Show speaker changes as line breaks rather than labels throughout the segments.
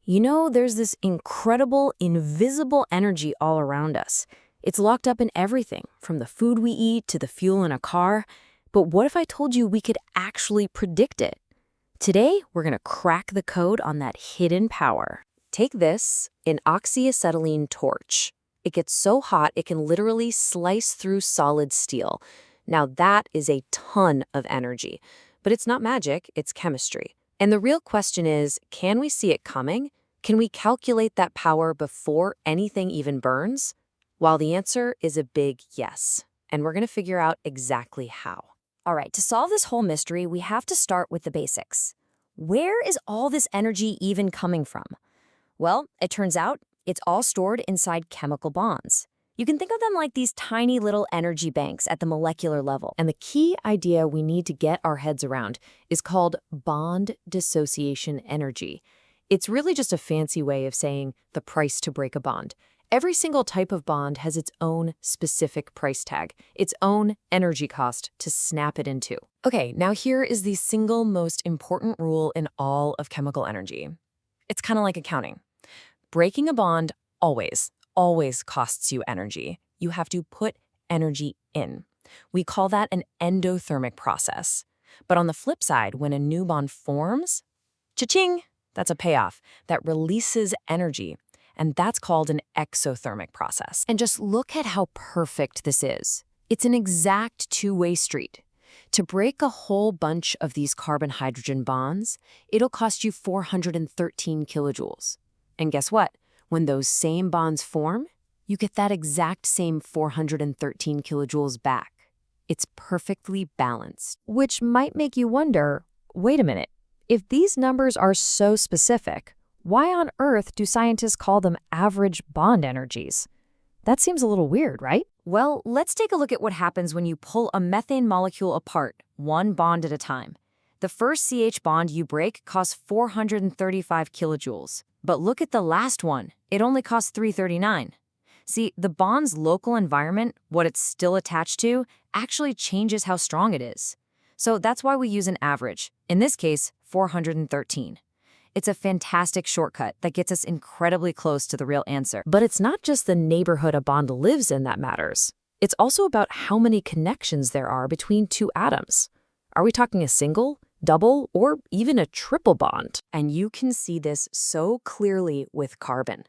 There's this incredible, invisible energy all around us. It's locked up in everything, from the food we eat to the fuel in a car. But what if I told you we could actually predict it? Today, we're going to crack the code on that hidden power. Take this, an oxyacetylene torch. It gets so hot it can literally slice through solid steel. Now that is a ton of energy. But it's not magic, it's chemistry. And the real question is, can we see it coming? Can we calculate that power before anything even burns? Well, the answer is a big yes. And we're going to figure out exactly how.
All right, to solve this whole mystery, we have to start with the basics. Where is all this energy even coming from? Well, it turns out it's all stored inside chemical bonds. You can think of them like these tiny little energy banks at the molecular level.
And the key idea we need to get our heads around is called bond dissociation energy. It's really just a fancy way of saying the price to break a bond. Every single type of bond has its own specific price tag, its own energy cost to snap it into. Okay, now here is the single most important rule in all of chemical energy. It's kind of like accounting. Breaking a bond always costs you energy. You have to put energy in. We call that an endothermic process. But on the flip side, when a new bond forms, cha-ching, that's a payoff that releases energy. And that's called an exothermic process. And just look at how perfect this is. It's an exact two-way street. To break a whole bunch of these carbon-hydrogen bonds, it'll cost you 413 kilojoules. And guess what? When those same bonds form, you get that exact same 413 kilojoules back. It's perfectly balanced.
Which might make you wonder, wait a minute, if these numbers are so specific, why on earth do scientists call them average bond energies? That seems a little weird, right?
Well, let's take a look at what happens when you pull a methane molecule apart, one bond at a time. The first CH bond you break costs 435 kilojoules. But look at the last one. It only costs 339. See, the bond's local environment, what it's still attached to, actually changes how strong it is. So that's why we use an average, in this case, 413. It's a fantastic shortcut that gets us incredibly close to the real answer. But it's not just the neighborhood a bond lives in that matters. It's also about how many connections there are between two atoms. Are we talking a single, double, or even a triple bond? And you can see this so clearly with carbon.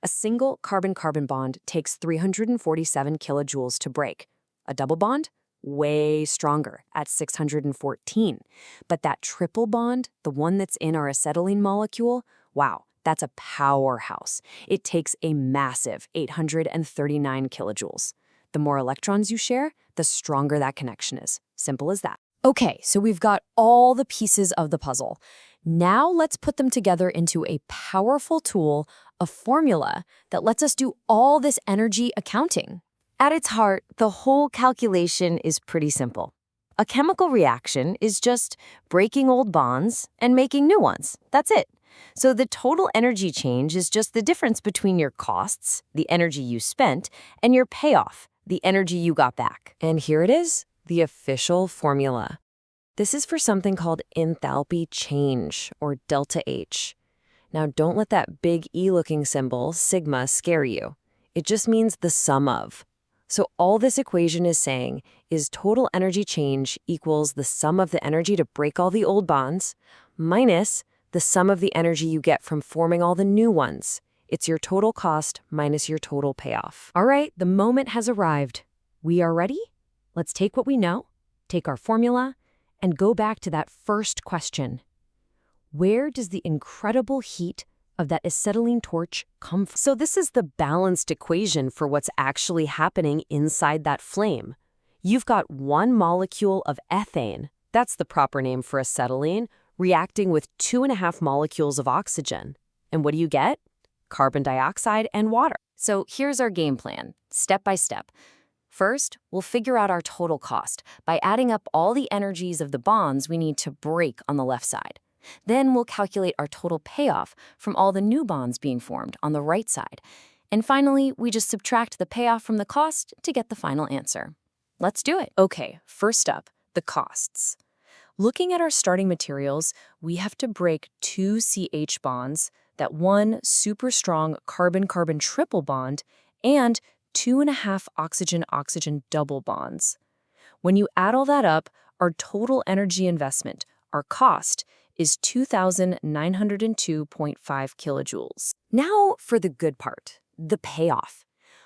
A single carbon-carbon bond takes 347 kilojoules to break. A double bond? Way stronger, at 614. But that triple bond, the one that's in our acetylene molecule, wow, that's a powerhouse. It takes a massive 839 kilojoules. The more electrons you share, the stronger that connection is. Simple as that. Okay, so we've got all the pieces of the puzzle. Now let's put them together into a powerful tool, a formula that lets us do all this energy accounting. At its heart, the whole calculation is pretty simple. A chemical reaction is just breaking old bonds and making new ones. That's it. So the total energy change is just the difference between your costs, the energy you spent, and your payoff, the energy you got back. And here it is, the official formula. This is for something called enthalpy change, or delta H. Now, don't let that big E-looking symbol, sigma, scare you. It just means the sum of. So all this equation is saying is total energy change equals the sum of the energy to break all the old bonds minus the sum of the energy you get from forming all the new ones. It's your total cost minus your total payoff. All right, the moment has arrived. We are ready? Let's take what we know, take our formula, and go back to that first question. Where does the incredible heat of that acetylene torch come from? So this is the balanced equation for what's actually happening inside that flame. You've got one molecule of ethane, that's the proper name for acetylene, reacting with 2.5 molecules of oxygen. And what do you get? Carbon dioxide and water. So here's our game plan, step by step. First, we'll figure out our total cost by adding up all the energies of the bonds we need to break on the left side. Then we'll calculate our total payoff from all the new bonds being formed on the right side. And finally, we just subtract the payoff from the cost to get the final answer. Let's do it. Okay, first up, the costs. Looking at our starting materials, we have to break 2 CH bonds,
that one super strong carbon-carbon triple bond and 2.5 oxygen-oxygen double bonds. When you add all that up, our total energy investment, our cost, is 2,902.5 kilojoules. Now for the good part, the payoff.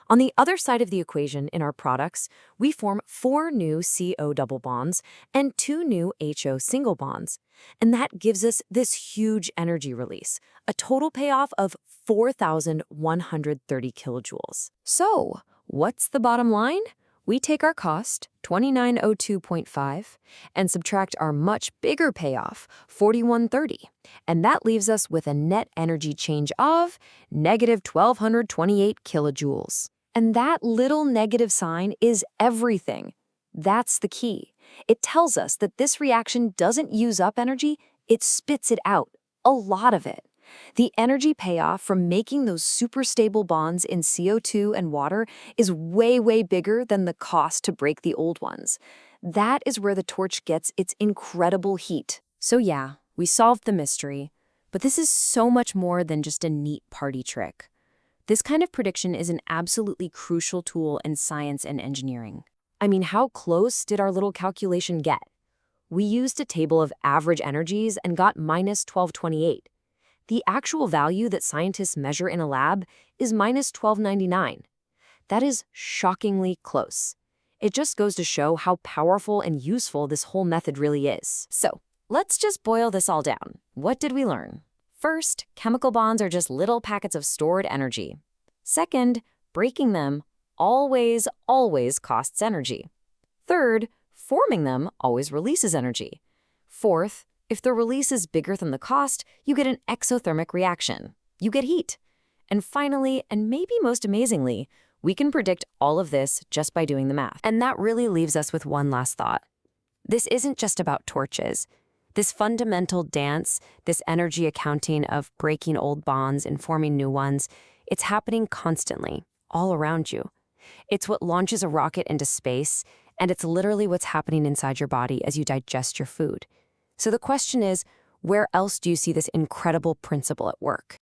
On the other side of the equation in our products, we form 4 new CO double bonds and 2 new HO single bonds. And that gives us this huge energy release, a total payoff of 4,130 kilojoules. So, what's the bottom line? We take our cost, 2,902.5, and subtract our much bigger payoff, 4,130. And that leaves us with a net energy change of negative 1,228 kilojoules. And that little negative sign is everything. That's the key. It tells us that this reaction doesn't use up energy, it spits it out, a lot of it. The energy payoff from making those super stable bonds in CO2 and water is way, way bigger than the cost to break the old ones. That is where the torch gets its incredible heat. So yeah, we solved the mystery, but this is so much more than just a neat party trick. This kind of prediction is an absolutely crucial tool in science and engineering. I mean, how close did our little calculation get? We used a table of average energies and got minus 1228. The actual value that scientists measure in a lab is minus 1299. That is shockingly close. It just goes to show how powerful and useful this whole method really is. So, let's just boil this all down. What did we learn? First, chemical bonds are just little packets of stored energy. Second, breaking them always costs energy. Third, forming them always releases energy. Fourth, if the release is bigger than the cost, you get an exothermic reaction. You get heat. And finally, and maybe most amazingly, we can predict all of this just by doing the math. And that really leaves us with one last thought. This isn't just about torches. This fundamental dance, this energy accounting of breaking old bonds and forming new ones, it's happening constantly, all around you. It's what launches a rocket into space, and it's literally what's happening inside your body as you digest your food. So the question is, where else do you see this incredible principle at work?